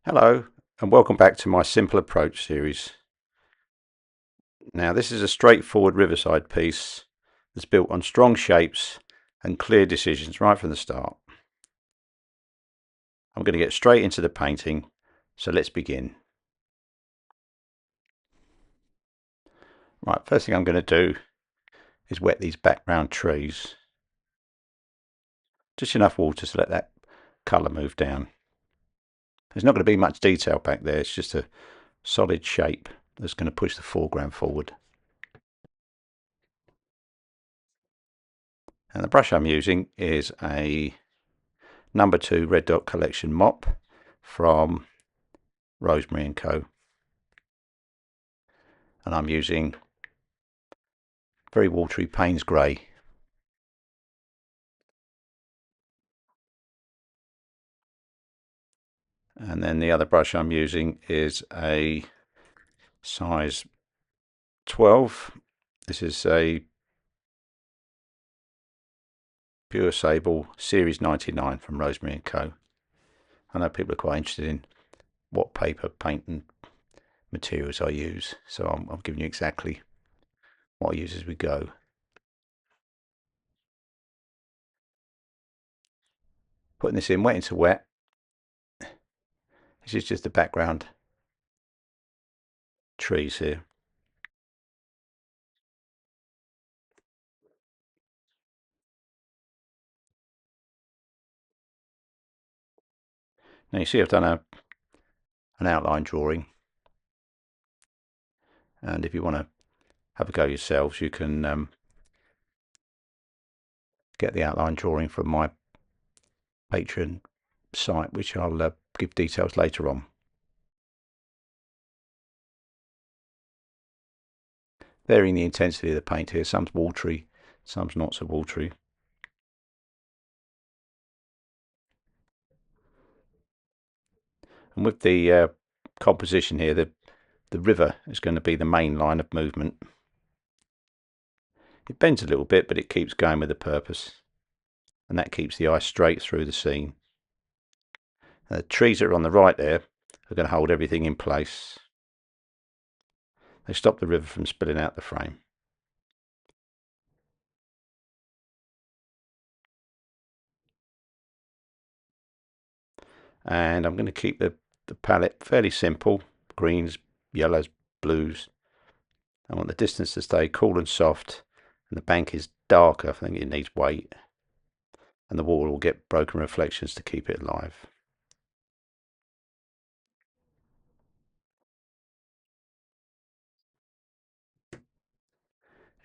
Hello and welcome back to my Simple Approach series. Now this is a straightforward riverside piece that's built on strong shapes and clear decisions right from the start. I'm going to get straight into the painting, so let's begin. Right, first thing I'm going to do is wet these background trees. Just enough water to let that colour move down. There's not going to be much detail back there, it's just a solid shape that's going to push the foreground forward. And the brush I'm using is a number 2 Red Dot Collection mop from Rosemary & Co. And I'm using very watery Payne's Grey. And then the other brush I'm using is a size 12. This is a Pure Sable Series 99 from Rosemary & Co. I know people are quite interested in what paper, paint and materials I use, so I'm giving you exactly what I use as we go. Putting this in wet into wet. This is just the background trees here. Now you see I've done an outline drawing, and if you want to have a go yourselves, you can get the outline drawing from my Patreon site, which I'll give details later on. Varying the intensity of the paint here, some's watery, some's not so watery. And with the composition here, the river is going to be the main line of movement. It bends a little bit, but it keeps going with a purpose, and that keeps the eye straight through the scene. The trees that are on the right there are going to hold everything in place. They stop the river from spilling out the frame. And I'm going to keep the palette fairly simple: greens, yellows, blues. I want the distance to stay cool and soft, and the bank is darker. I think it needs weight, and the water will get broken reflections to keep it alive.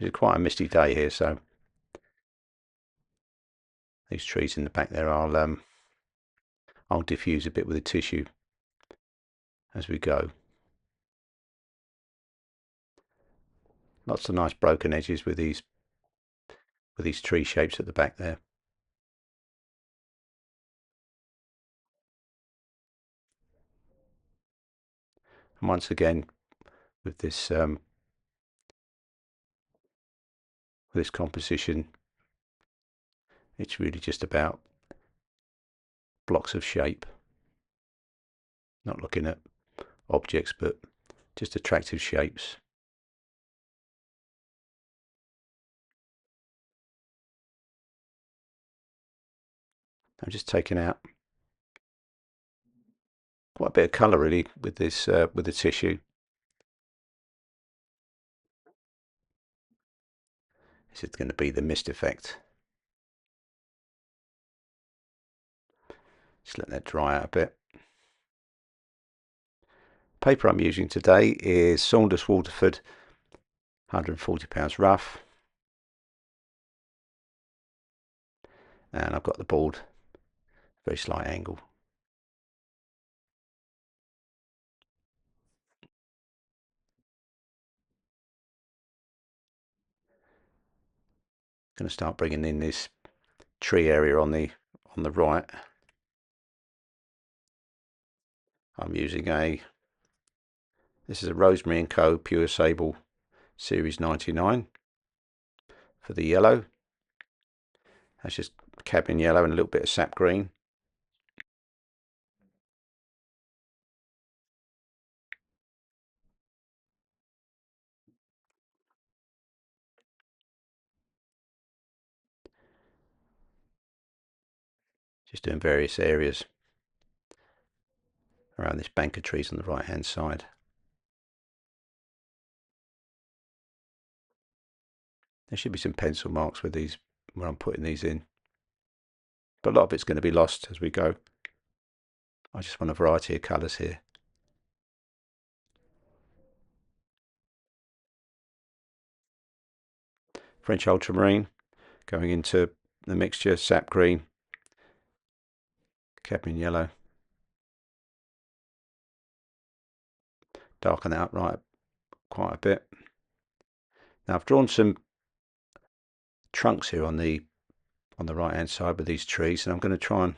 It's quite a misty day here, so these trees in the back there, I'll diffuse a bit with a tissue as we go. Lots of nice broken edges with these tree shapes at the back there. And once again, with this composition, it's really just about blocks of shape, not looking at objects, but just attractive shapes. I'm just taking out quite a bit of colour really with this with the tissue. This is going to be the mist effect. Just let that dry out a bit. Paper I'm using today is Saunders Waterford 140 pounds rough, and I've got the board very slight angle. Going to start bringing in this tree area on the right. I'm using this is a Rosemary & Co. Pure Sable Series 99 for the yellow. That's just cabin yellow and a little bit of sap green. Just doing various areas around this bank of trees on the right hand side. There should be some pencil marks with these when I'm putting these in, but a lot of it's going to be lost as we go. I just want a variety of colours here. French ultramarine going into the mixture, sap green, cadmium yellow. Darken that up right quite a bit. Now I've drawn some trunks here on the right hand side with these trees, and I'm going to try and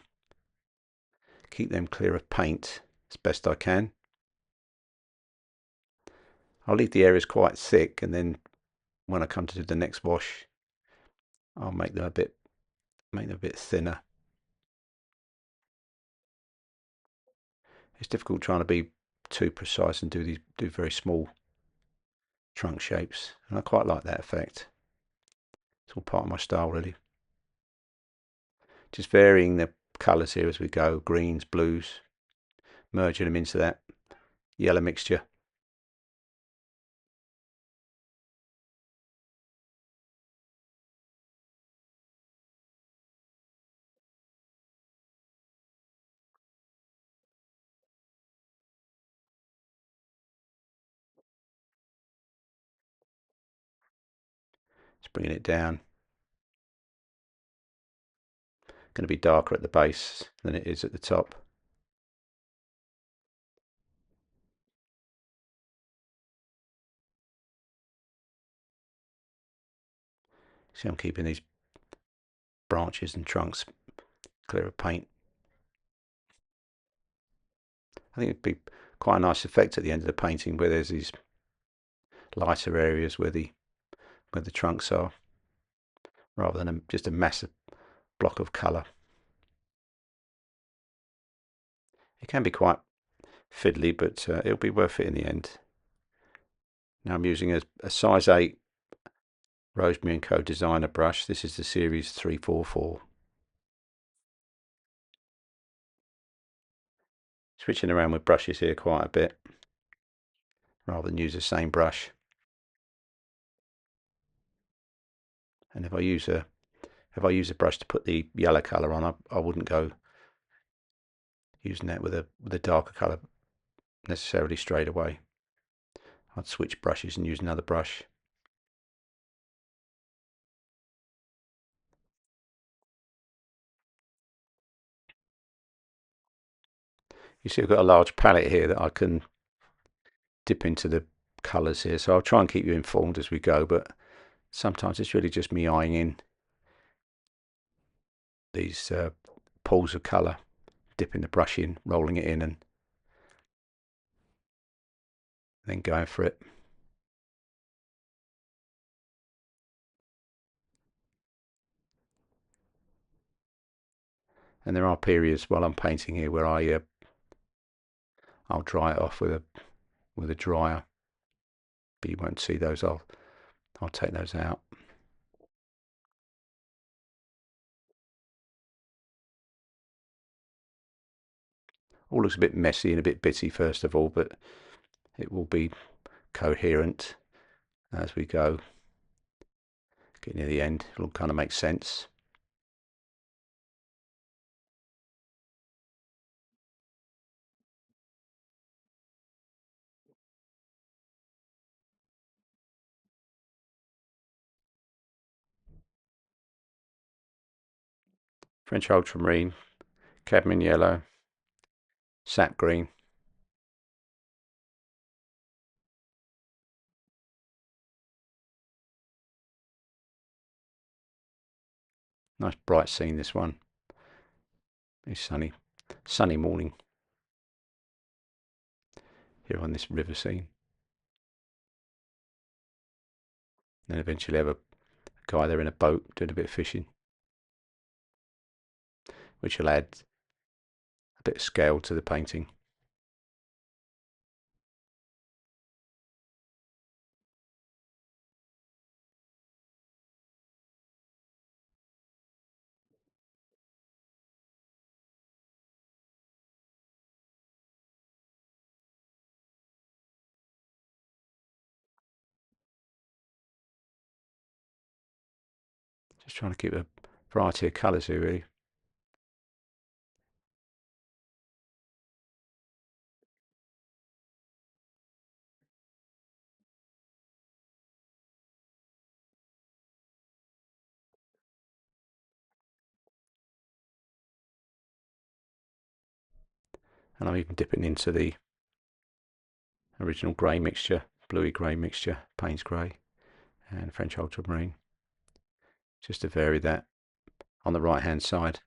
keep them clear of paint as best I can. I'll leave the areas quite thick, and then when I come to do the next wash, I'll make them a bit thinner. It's difficult trying to be too precise and do very small trunk shapes, and I quite like that effect. It's all part of my style really. Just varying the colours here as we go, greens, blues, merging them into that yellow mixture. Just bringing it down. Going to be darker at the base than it is at the top. See, I'm keeping these branches and trunks clear of paint. I think it'd be quite a nice effect at the end of the painting where there's these lighter areas where the trunks are, rather than just a massive block of colour. It can be quite fiddly, but it'll be worth it in the end. Now I'm using a size 8 Rosemary & Co designer brush. This is the series 344. Switching around with brushes here quite a bit, rather than use the same brush. And if I use a brush to put the yellow colour on, I wouldn't go using that with a darker colour necessarily straight away. I'd switch brushes and use another brush. You see I've got a large palette here that I can dip into the colours here, so I'll try and keep you informed as we go, but sometimes it's really just me eyeing in these pools of colour, dipping the brush in, rolling it in, and then going for it. And there are periods while I'm painting here where I'll dry it off with a dryer, but you won't see those. I'll take those out. All looks a bit messy and a bit bitty first of all, but it will be coherent as we go. Get near the end, it'll kind of make sense. French ultramarine, cadmium yellow, sap green. Nice bright scene this one. It's sunny morning here on this river scene. Then eventually have a guy there in a boat doing a bit of fishing, which will add a bit of scale to the painting. Just trying to keep a variety of colours here really. And I'm even dipping into the original grey mixture, bluey grey mixture, Payne's grey and French ultramarine, just to vary that on the right hand side.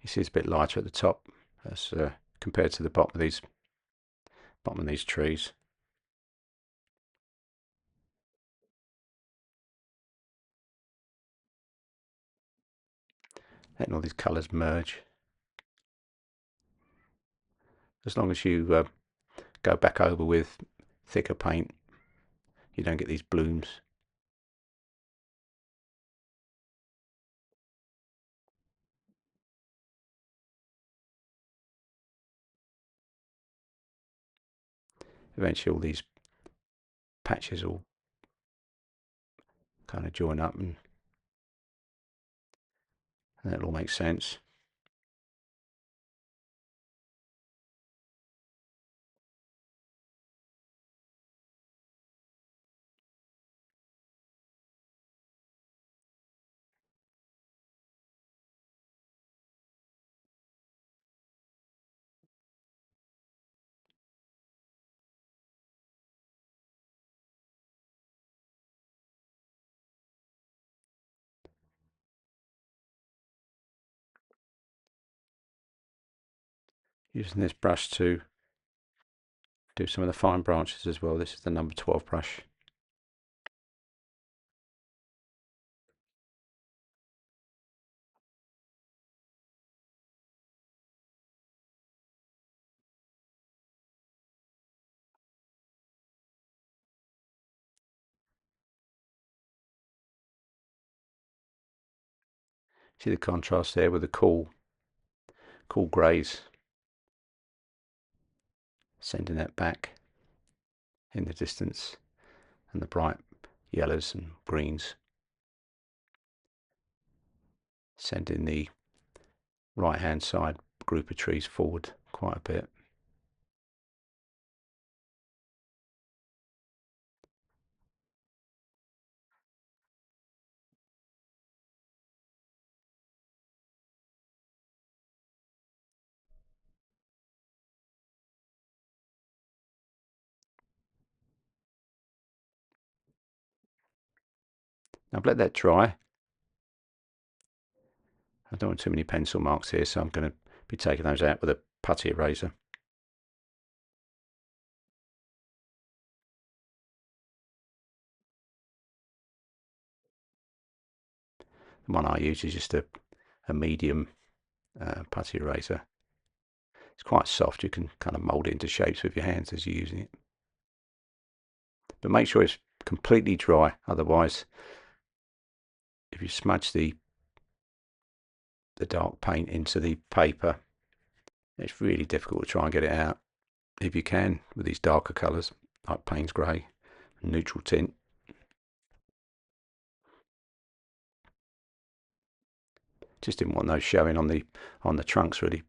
You see it's a bit lighter at the top as compared to the bottom of these trees. Letting all these colours merge. As long as you go back over with thicker paint, you don't get these blooms. Eventually all these patches will kind of join up and that'll all make sense. Using this brush to do some of the fine branches as well. This is the number 12 brush. See the contrast there with the cool greys, sending that back in the distance, and the bright yellows and greens sending the right hand side group of trees forward quite a bit. Now I've let that dry. I don't want too many pencil marks here, so I'm going to be taking those out with a putty eraser. The one I use is just a medium putty eraser. It's quite soft, you can kind of mould it into shapes with your hands as you're using it. But make sure it's completely dry, otherwise if you smudge the dark paint into the paper, it's really difficult to try and get it out. If you can, with these darker colours like Payne's grey, neutral tint. Just didn't want those showing on the trunks really.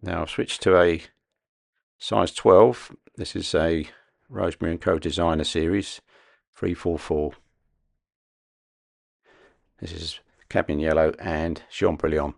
Now I've switched to a size 12. This is a Rosemary & Co Designer Series 344. This is Cadmium Yellow and Jean Brilliant.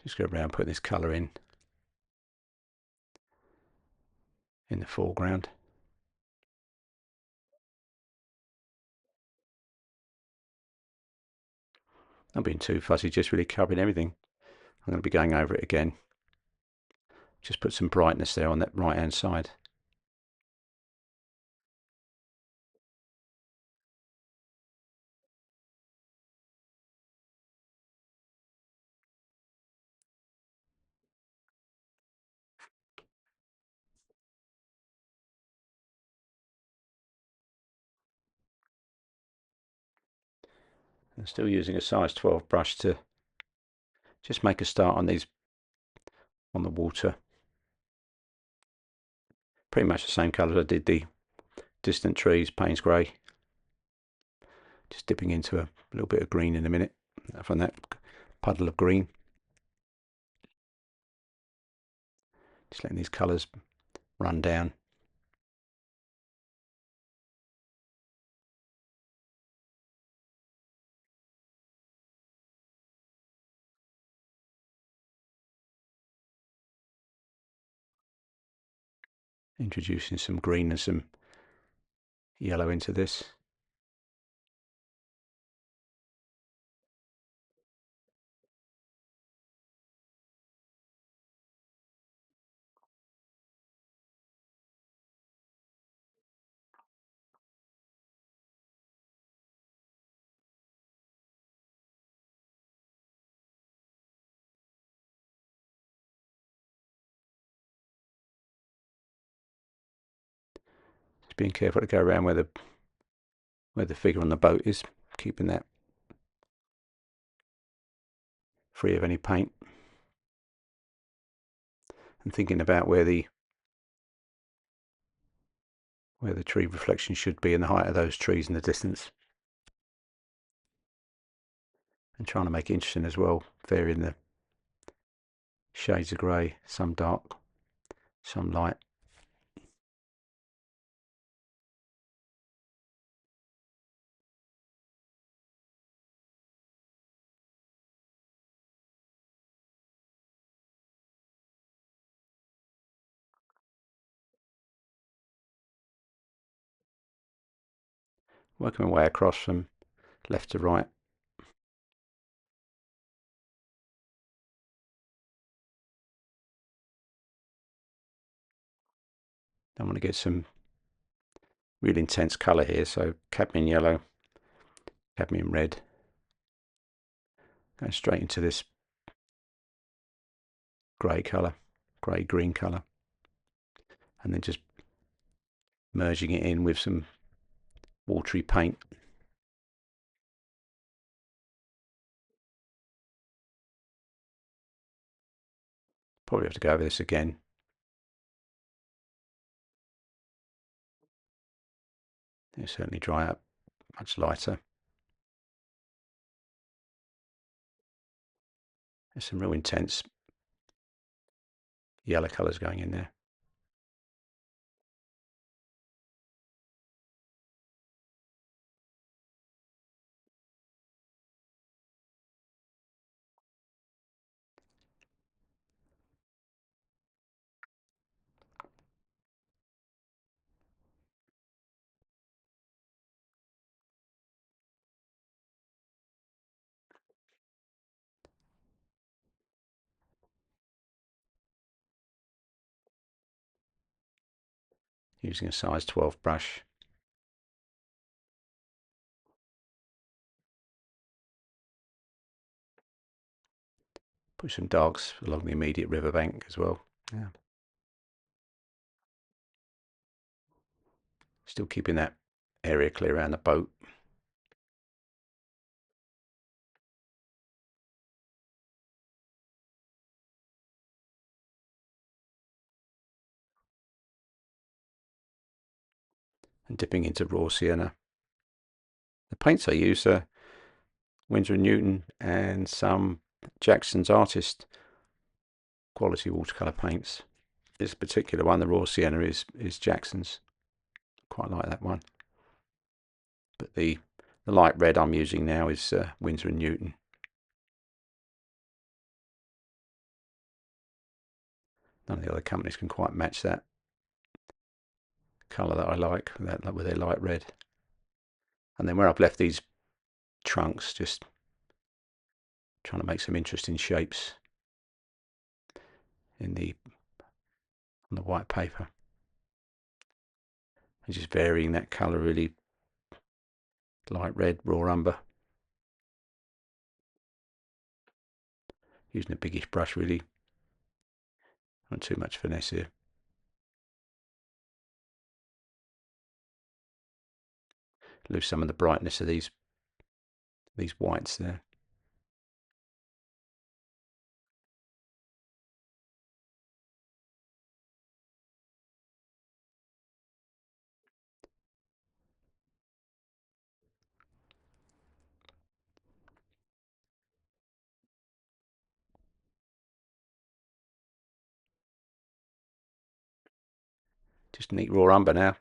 Just go around putting this colour in the foreground. Not being too fussy, just really covering everything. I'm going to be going over it again. Just put some brightness there on that right hand side. I'm still using a size 12 brush to just make a start on these, on the water. Pretty much the same colour as I did the distant trees, Payne's grey. Just dipping into a little bit of green in a minute from that puddle of green. Just letting these colours run down. Introducing some green and some yellow into this. Just being careful to go around where the figure on the boat is, keeping that free of any paint. And thinking about where the tree reflection should be and the height of those trees in the distance. And trying to make it interesting as well, varying the shades of grey, some dark, some light. Working my way across from left to right. I want to get some real intense colour here, so cadmium yellow, cadmium red, going straight into this grey colour, grey green colour, and then just merging it in with some watery paint. Probably have to go over this again. It'll certainly dry up much lighter. There's some real intense yellow colours going in there. Using a size 12 brush. Put some darks along the immediate riverbank as well. Yeah. Still keeping that area clear around the boat. And dipping into raw sienna. The paints I use are Winsor & Newton and some Jackson's Artist quality watercolour paints. This particular one, the raw sienna, is Jackson's. Quite like that one. But the light red I'm using now is Winsor & Newton. None of the other companies can quite match that colour that I like, with their light red. And then where I've left these trunks, just trying to make some interesting shapes on the white paper, and just varying that colour really. Light red, raw umber. Using a biggish brush really. Not too much finesse here. Lose some of the brightness of these whites there. Just neat raw umber now.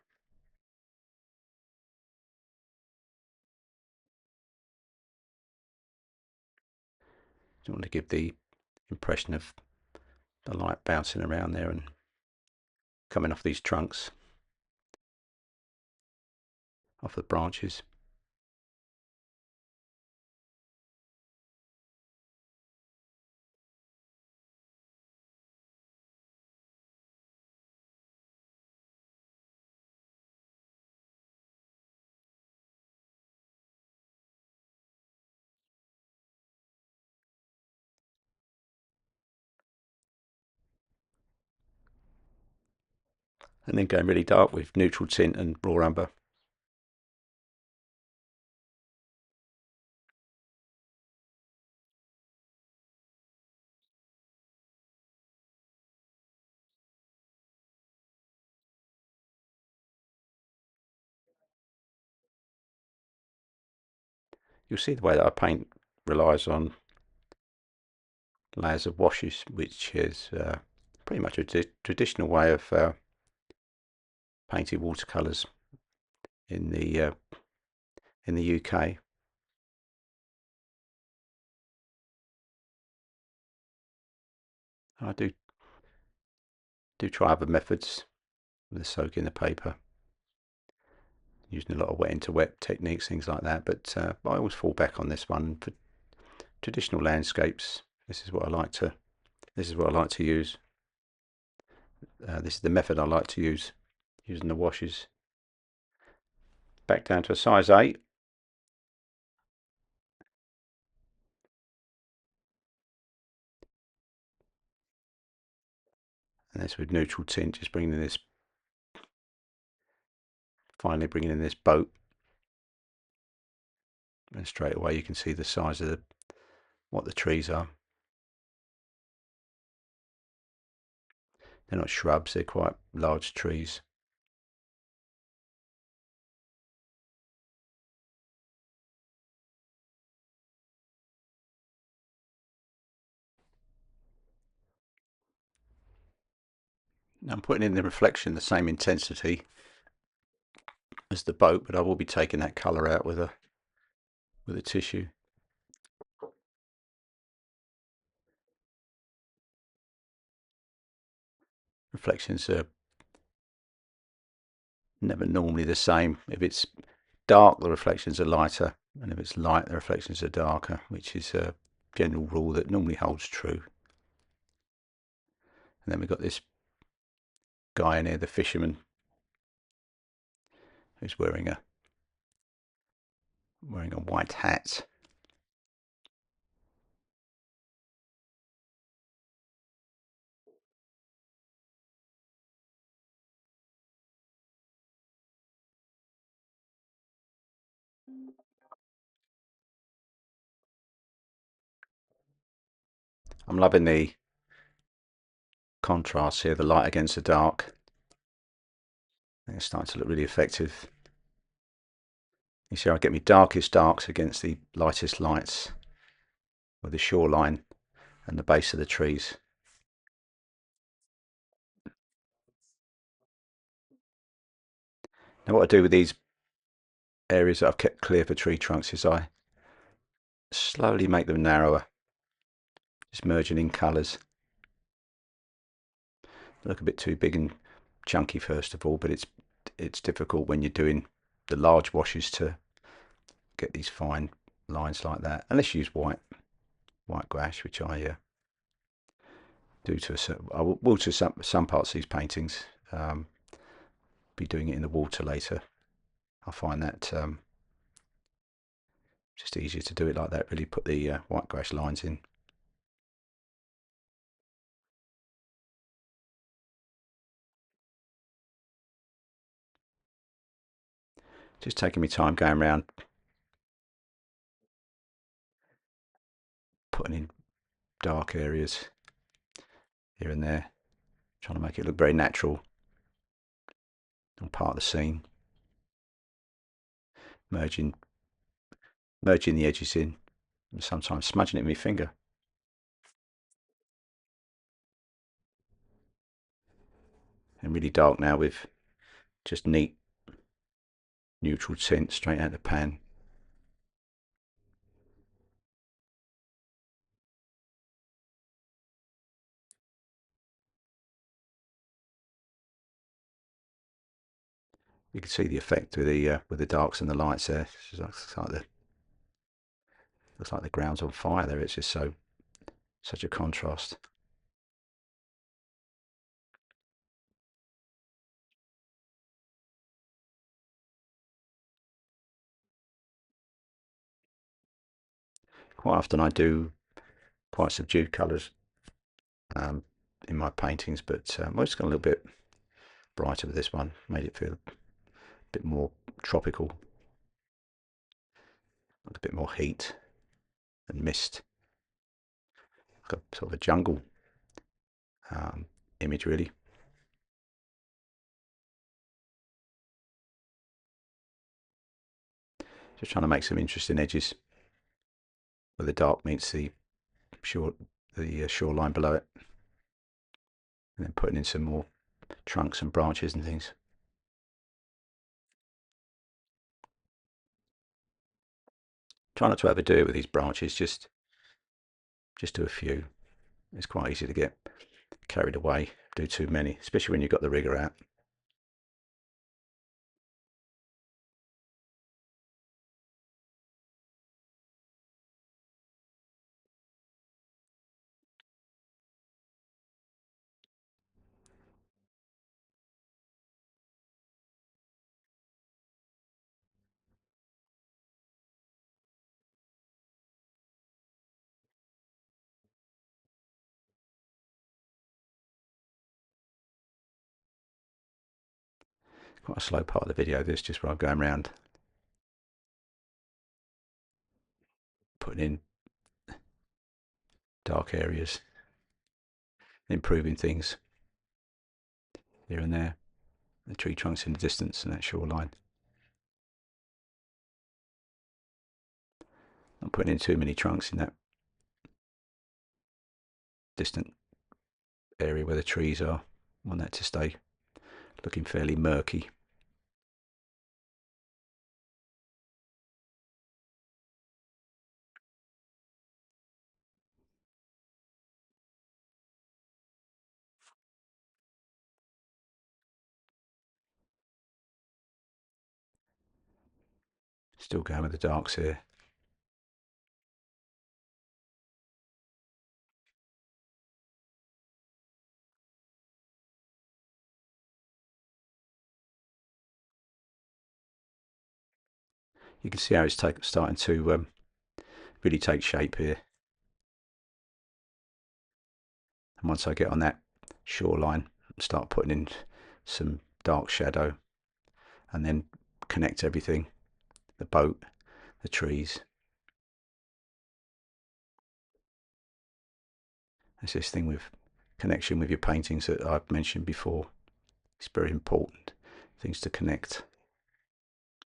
Just want to give the impression of the light bouncing around there and coming off these trunks, off the branches. And then going really dark with neutral tint and raw umber. You'll see the way that I paint relies on layers of washes, which is pretty much a traditional way of painting watercolours in the UK. I do try other methods with the soaking the paper, using a lot of wet into wet techniques, things like that. But I always fall back on this one for traditional landscapes. This is what I like to. This is what I like to use. This is the method I like to use, using the washes. Back down to a size 8. And this with neutral tint, just bringing in this, finally bringing in this boat. And straight away you can see the size of what the trees are. They're not shrubs, they're quite large trees. Now I'm putting in the reflection the same intensity as the boat, but I will be taking that colour out with a tissue. Reflections are never normally the same. If it's dark, the reflections are lighter, and if it's light, the reflections are darker, which is a general rule that normally holds true. And then we've got this guy in here, the fisherman, who's wearing a white hat. I'm loving the contrast here, the light against the dark. I think it's starting to look really effective. You see I get my darkest darks against the lightest lights with the shoreline and the base of the trees. Now what I do with these areas that I've kept clear for tree trunks is I slowly make them narrower, just merging in colours. look a bit too big and chunky first of all, but it's difficult when you're doing the large washes to get these fine lines like that, unless you use white gouache, which I do to I will to some parts of these paintings. Be doing it in the water later. I find that just easier to do it like that. Really put the white gouache lines in. Just taking my time going around, putting in dark areas here and there, trying to make it look very natural and part of the scene. Merging the edges in, and sometimes smudging it with my finger. And really dark now with just neat neutral tint straight out of the pan. You can see the effect with the darks and the lights there. It looks like the ground's on fire there. It's just such a contrast. Quite often I do quite subdued colours in my paintings, but I just got a little bit brighter with this one. Made it feel a bit more tropical, like a bit more heat and mist, like a sort of a jungle image really. Just trying to make some interesting edges where the dark meets the shoreline below it, and then putting in some more trunks and branches and things. Try not to overdo it with these branches, just do a few. It's quite easy to get carried away, do too many, especially when you've got the rigger out. Quite a slow part of the video, this, just where I'm going around putting in dark areas, improving things here and there. The tree trunks in the distance and that shoreline. Not putting in too many trunks in that distant area where the trees are. I want that to stay looking fairly murky. Still going with the darks here. You can see how it's starting to really take shape here. And once I get on that shoreline, start putting in some dark shadow, and then connect everything, the boat, the trees. It's this thing with connection with your paintings that I've mentioned before. It's very important. Things to connect.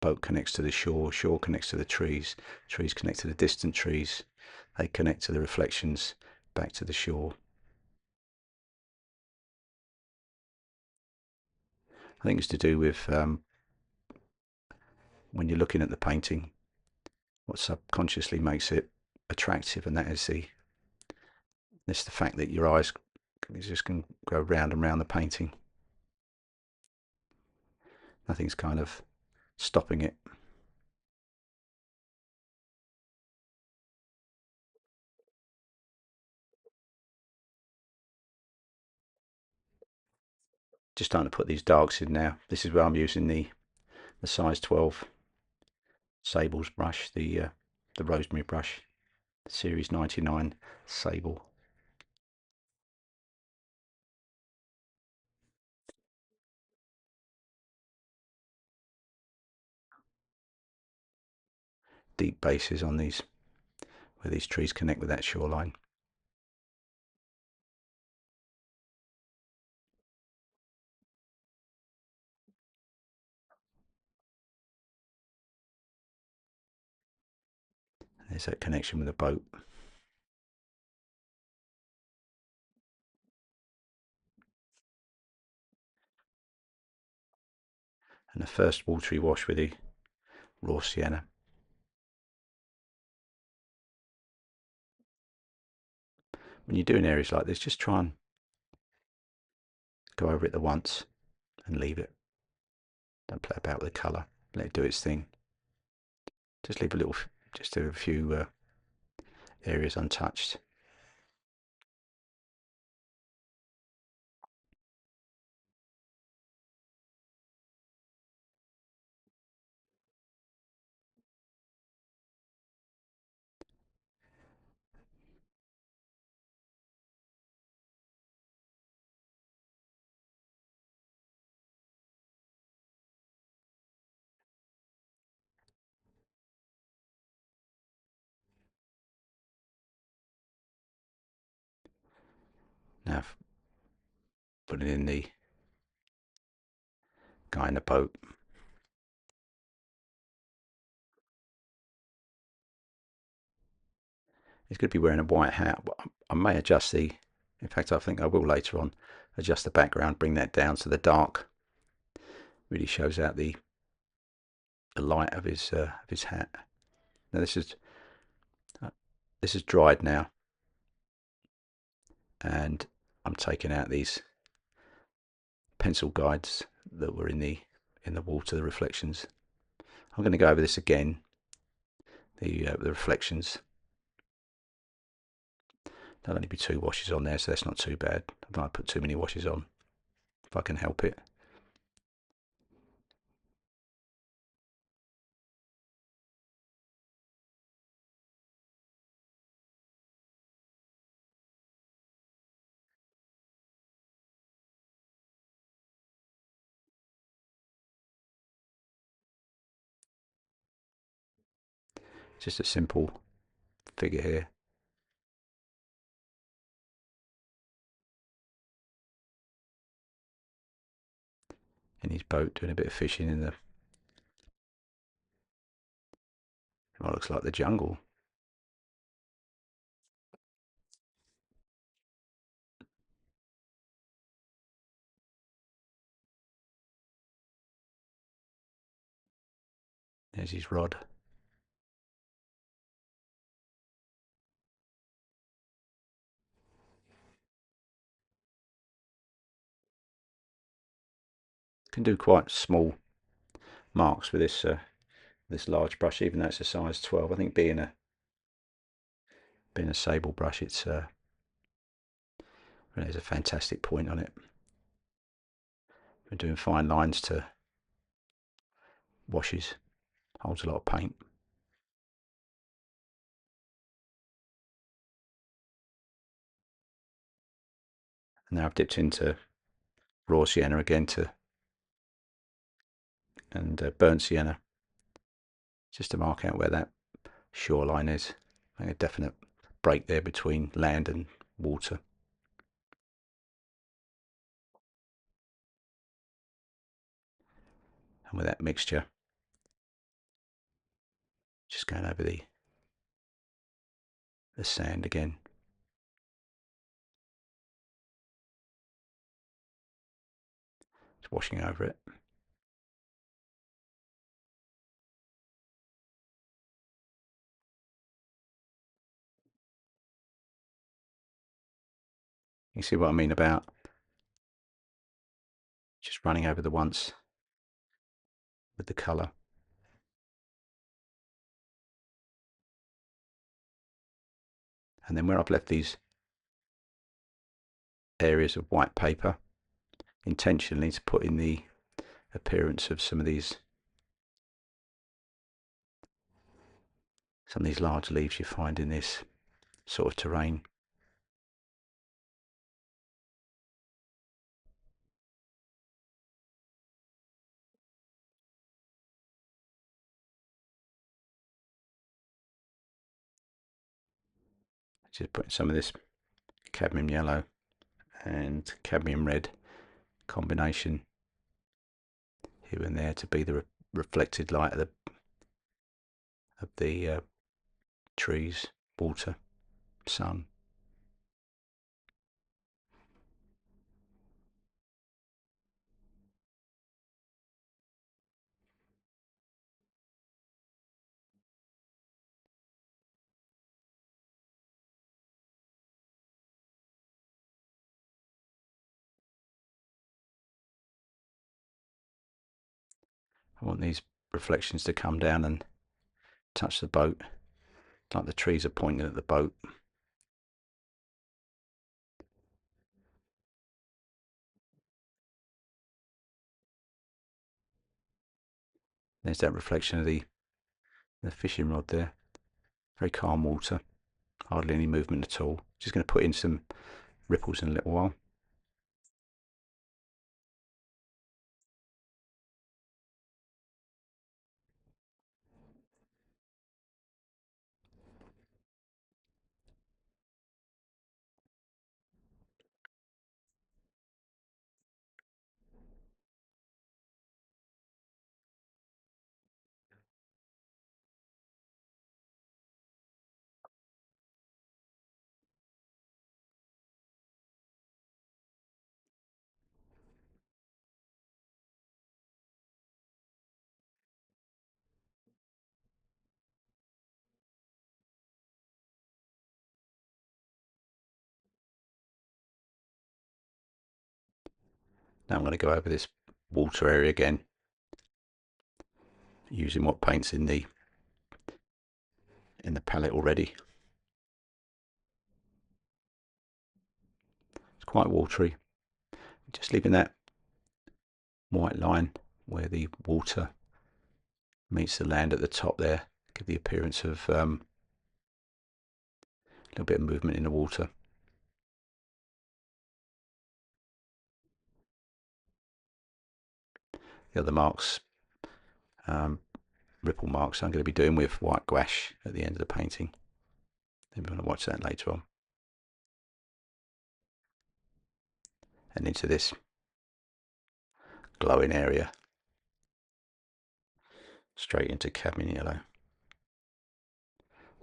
Boat connects to the shore, shore connects to the trees, trees connect to the distant trees, they connect to the reflections back to the shore. I think it's to do with when you're looking at the painting, what subconsciously makes it attractive, and that is the fact that your eyes You just can go round and round the painting. Nothing's kind of stopping it. Just starting to put these darks in now. This is where I'm using the size 12 Sable's brush, the Rosemary brush, Series 99 Sable. Deep bases on these, where these trees connect with that shoreline. There's that connection with the boat. And the first watery wash with the raw sienna. When you're doing areas like this, just try and go over it the once and leave it. Don't play about with the colour. Let it do its thing. Just leave a few areas untouched. Now put it in the guy in the boat. He's going to be wearing a white hat. I may adjust in fact I think I will later on, adjust the background, bring that down so the dark really shows out the light of his hat. Now this is dried now, and I'm taking out these pencil guides that were in the water, the reflections. I'm going to go over this again, the reflections. There'll only be 2 washes on there, so that's not too bad. I might put too many washes on if I can help it. Just a simple figure here. In his boat doing a bit of fishing in what looks like the jungle. There's his rod. Can do quite small marks with this large brush, even though it's a size 12. I think being a sable brush, it's really has a fantastic point on it. We're doing fine lines to washes, holds a lot of paint. And now I've dipped into raw sienna again and burnt sienna, just to mark out where that shoreline is. Make a definite break there between land and water. And with that mixture, just going over the sand again. Just washing over it. You see what I mean about just running over the once with the colour. And then where I've left these areas of white paper, intentionally to put in the appearance of some of these large leaves you find in this sort of terrain. Just putting some of this cadmium yellow and cadmium red combination here and there to be the reflected light of the trees, water, sun. I want these reflections to come down and touch the boat, like the trees are pointing at the boat. There's that reflection of the fishing rod there. Very calm water, hardly any movement at all. Just going to put in some ripples in a little while. Now I'm going to go over this water area again, using what paint's in the palette already. It's quite watery. Just leaving that white line where the water meets the land at the top there, give the appearance of a little bit of movement in the water. The other marks, ripple marks, I'm going to be doing with white gouache at the end of the painting. Then we're going to watch that later on. And into this glowing area, straight into cadmium yellow.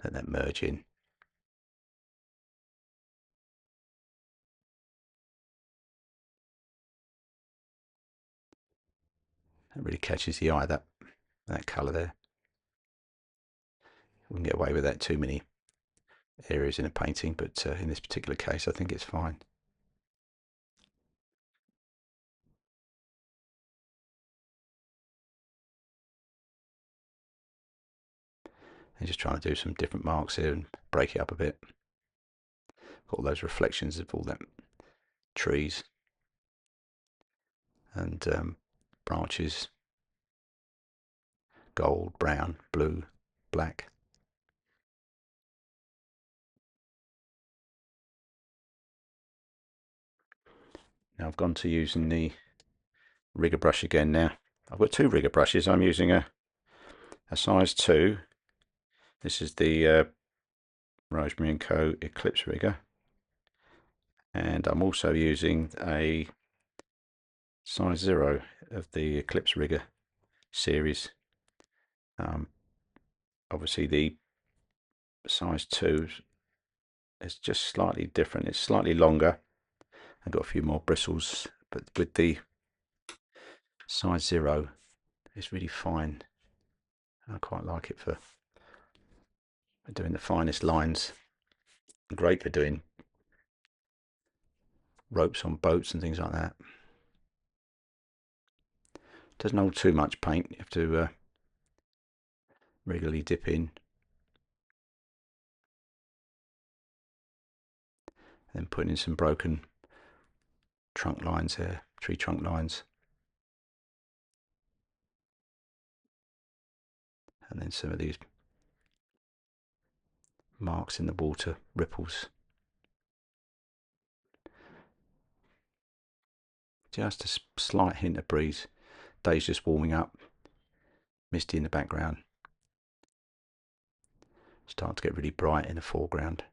Let that merge in. That really catches the eye, that colour there. We can get away with that too many areas in a painting, but in this particular case I think it's fine. And just trying to do some different marks here and break it up a bit. Got all those reflections of all that trees and branches, gold, brown, blue, black. Now I've gone to using the rigger brush again now. I've got two rigger brushes. I'm using a size 2. This is the Rosemary & Co. Eclipse rigger. And I'm also using a size 0 of the Eclipse rigger series. Obviously the size 2 is just slightly different. It's slightly longer. I've got a few more bristles, but with the size 0 it's really fine. I quite like it for doing the finest lines. Great for doing ropes on boats and things like that. Doesn't hold too much paint. You have to regularly dip in. And then putting in some broken trunk lines there, tree trunk lines. And then some of these marks in the water, ripples. Just a slight hint of breeze. Day's just warming up. Misty in the background. Starting to get really bright in the foreground.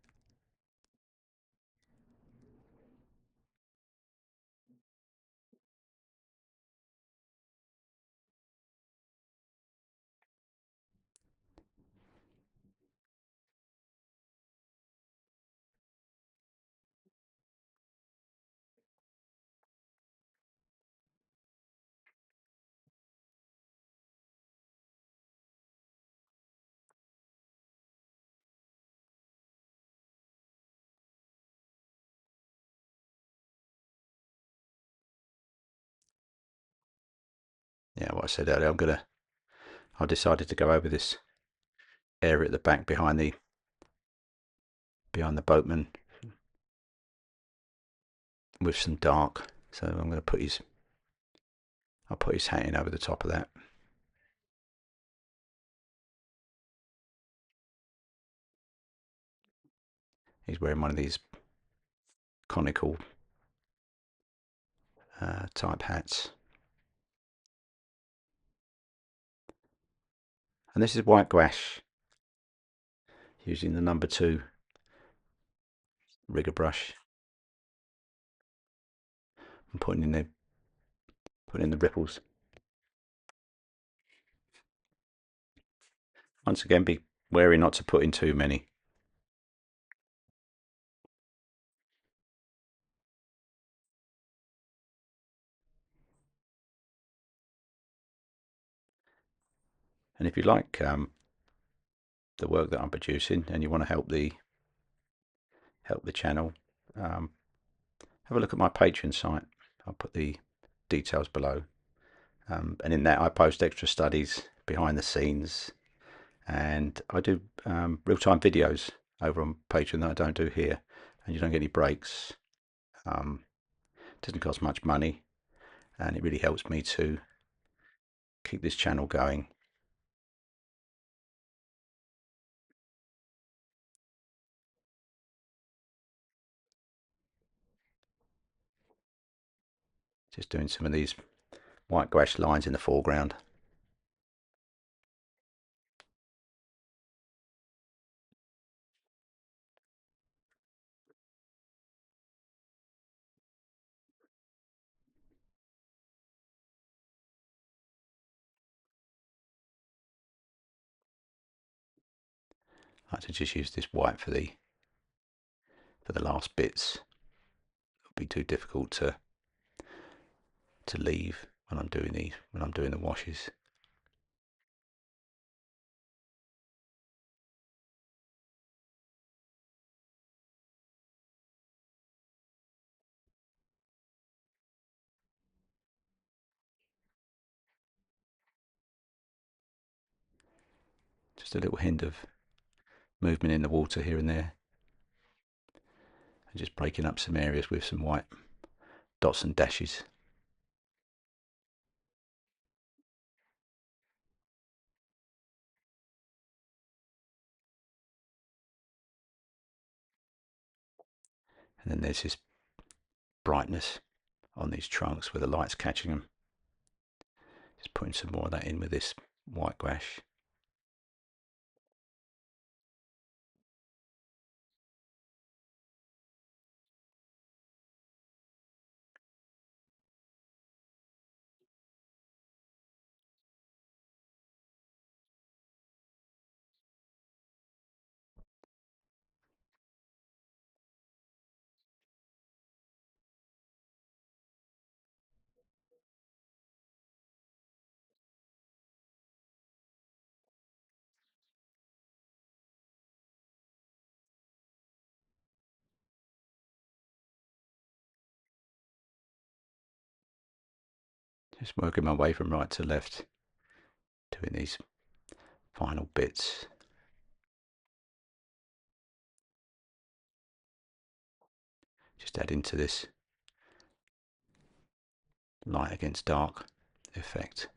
Yeah, what I said earlier, I decided to go over this area at the back behind the boatman with some dark. So I'm going to I'll put his hat in over the top of that. He's wearing one of these conical type hats. And this is white gouache, using the number 2 rigger brush. I'm putting in the ripples. Once again, be wary not to put in too many. And if you like the work that I'm producing and you want to help the channel, have a look at my Patreon site. I'll put the details below. And in that I post extra studies, behind the scenes, and I do real-time videos over on Patreon that I don't do here, and you don't get any breaks. It doesn't cost much money, and it really helps me to keep this channel going. Just doing some of these white gouache lines in the foreground. I like to just use this white for the last bits. It'll be too difficult to leave when I'm doing the washes. Just a little hint of movement in the water here and there, and just breaking up some areas with some white dots and dashes. And then there's this brightness on these trunks where the light's catching them. Just putting some more of that in with this white gouache. Just working my way from right to left, doing these final bits. Just add into this light against dark effect.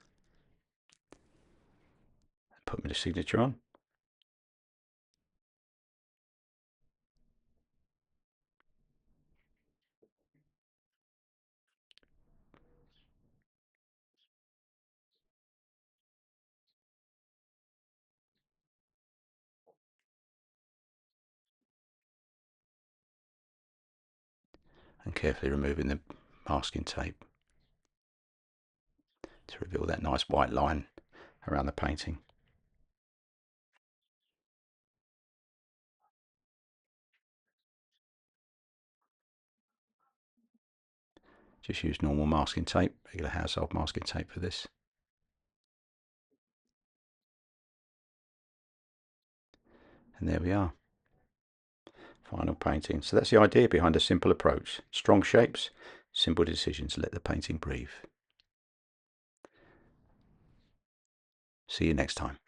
Put my signature on. And carefully removing the masking tape to reveal that nice white line around the painting. Just use normal masking tape, regular household masking tape for this. And there we are. Final painting. So that's the idea behind a simple approach. Strong shapes, simple decisions, let the painting breathe. See you next time.